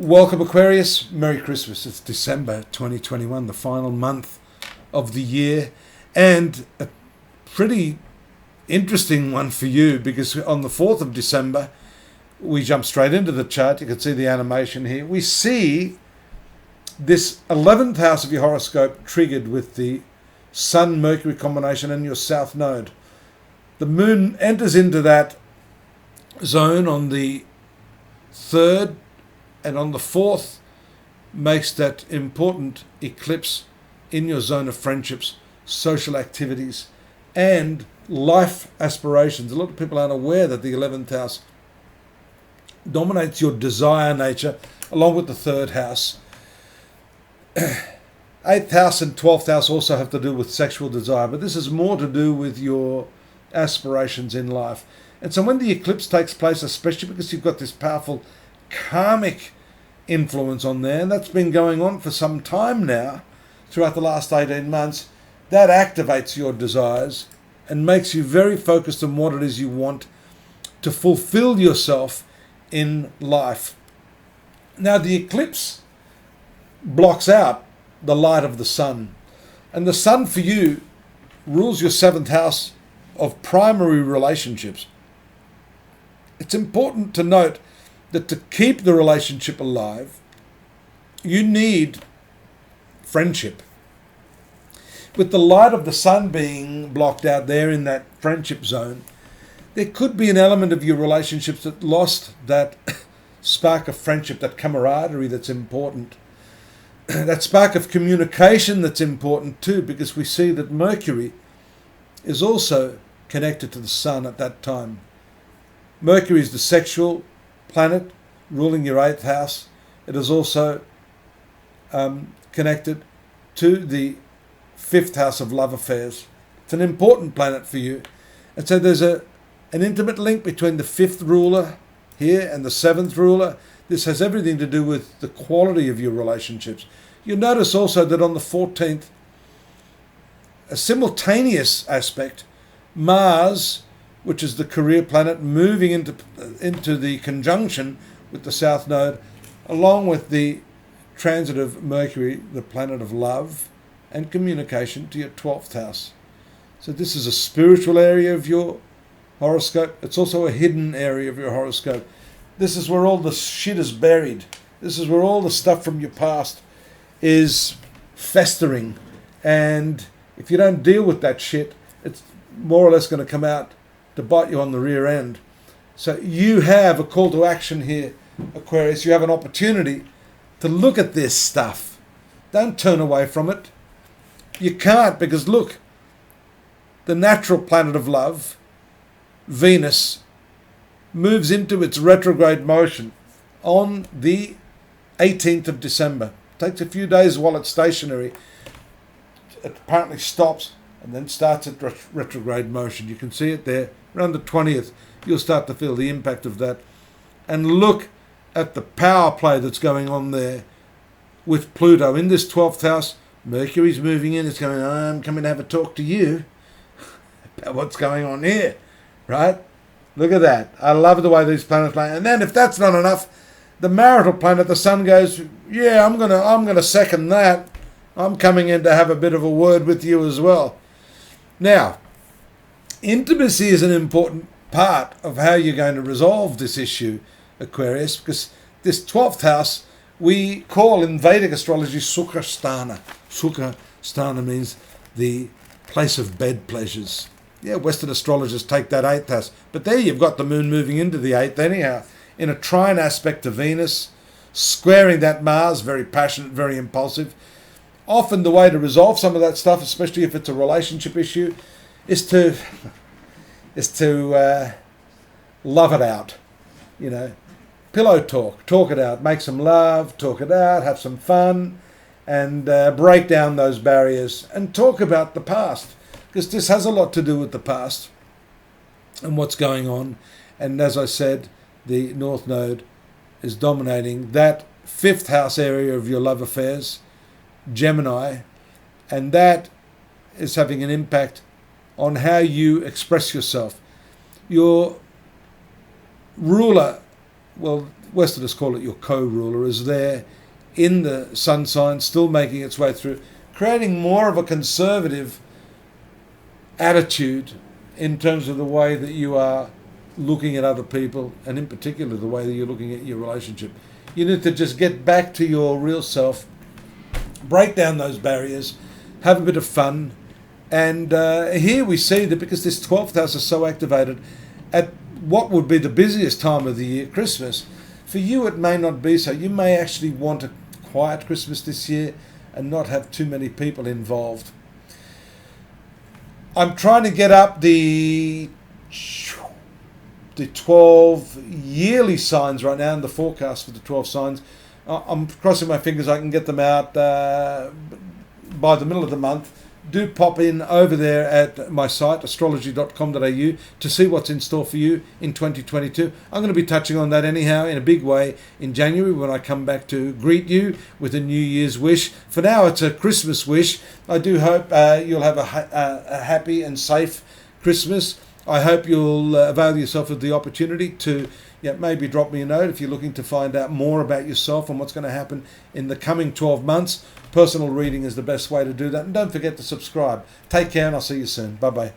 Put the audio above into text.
Welcome Aquarius, Merry Christmas. It's December 2021, the final month of the year, and a pretty interesting one for you because on the 4th of December, we jump straight into the chart. You can see the animation here. We see this 11th house of your horoscope triggered with the Sun-Mercury combination and your South Node. The Moon enters into that zone on the 3rd, and on the 4th makes that important eclipse in your zone of friendships, social activities, and life aspirations. A lot of people aren't aware that the 11th house dominates your desire nature, along with the 3rd house. 8th house and 12th house also have to do with sexual desire, but this is more to do with your aspirations in life. And so when the eclipse takes place, especially because you've got this powerful karmic influence on there, and that's been going on for some time now, throughout the last 18 months, that activates your desires and makes you very focused on what it is you want to fulfill yourself in life. Now, the eclipse blocks out the light of the sun, and the sun for you rules your 7th house of primary relationships. It's important to note that to keep the relationship alive, you need friendship. With the light of the sun being blocked out there in that friendship zone, there could be an element of your relationships that lost that spark of friendship, that camaraderie that's important, that spark of communication that's important too, because we see that Mercury is also connected to the sun at that time. Mercury is the sexual planet ruling your 8th house. It is also connected to the 5th house of love affairs. It's an important planet for you. And so there's an intimate link between the 5th ruler here and the 7th ruler. This has everything to do with the quality of your relationships. You'll notice also that on the 14th, a simultaneous aspect, Mars, which is the career planet, moving into the conjunction with the South Node, along with the transit of Mercury, the planet of love and communication, to your 12th house. So this is a spiritual area of your horoscope. It's also a hidden area of your horoscope. This is where all the shit is buried. This is where all the stuff from your past is festering. And if you don't deal with that shit, it's more or less going to come out to bite you on the rear end. So you have a call to action here, Aquarius. You have an opportunity to look at this stuff. Don't turn away from it. You can't, because look, the natural planet of love, Venus, moves into its retrograde motion on the 18th of December. It takes a few days while it's stationary. It apparently stops and then starts its retrograde motion. You can see it there. Around the 20th, you'll start to feel the impact of that. And look at the power play that's going on there with Pluto. In this 12th house, Mercury's moving in. It's going, I'm coming to have a talk to you about what's going on here, right? Look at that. I love the way these planets play. And then if that's not enough, the marital planet, the sun, goes, yeah, I'm gonna second that. I'm coming in to have a bit of a word with you as well. Now, intimacy is an important part of how you're going to resolve this issue, Aquarius, because this 12th house we call in Vedic astrology Sukhasthana. Sukhasthana means the place of bed pleasures. Yeah, Western astrologers take that 8th house. But there you've got the moon moving into the 8th anyhow, in a trine aspect to Venus, squaring that Mars, very passionate, very impulsive. Often the way to resolve some of that stuff, especially if it's a relationship issue, is to love it out, you know. Pillow talk it out, make some love, talk it out, have some fun, and break down those barriers and talk about the past, because this has a lot to do with the past and what's going on. And as I said, the North Node is dominating that 5th house area of your love affairs, Gemini, and that is having an impact on how you express yourself. Your ruler, well, Westerners call it your co-ruler, is there in the sun sign, still making its way through, creating more of a conservative attitude in terms of the way that you are looking at other people, and in particular the way that you're looking at your relationship. You need to just get back to your real self, break down those barriers, have a bit of fun. And here we see that because this 12th house is so activated at what would be the busiest time of the year, Christmas, for you it may not be so. You may actually want a quiet Christmas this year and not have too many people involved. I'm trying to get up the 12 yearly signs right now in the forecast for the 12 signs. I'm crossing my fingers I can get them out by the middle of the month. Do pop in over there at my site, astrology.com.au, to see what's in store for you in 2022. I'm going to be touching on that anyhow in a big way in January when I come back to greet you with a New Year's wish. For now, it's a Christmas wish. I do hope you'll have a happy and safe Christmas. I hope you'll avail yourself of the opportunity to maybe drop me a note if you're looking to find out more about yourself and what's going to happen in the coming 12 months. Personal reading is the best way to do that. And don't forget to subscribe. Take care and I'll see you soon. Bye-bye.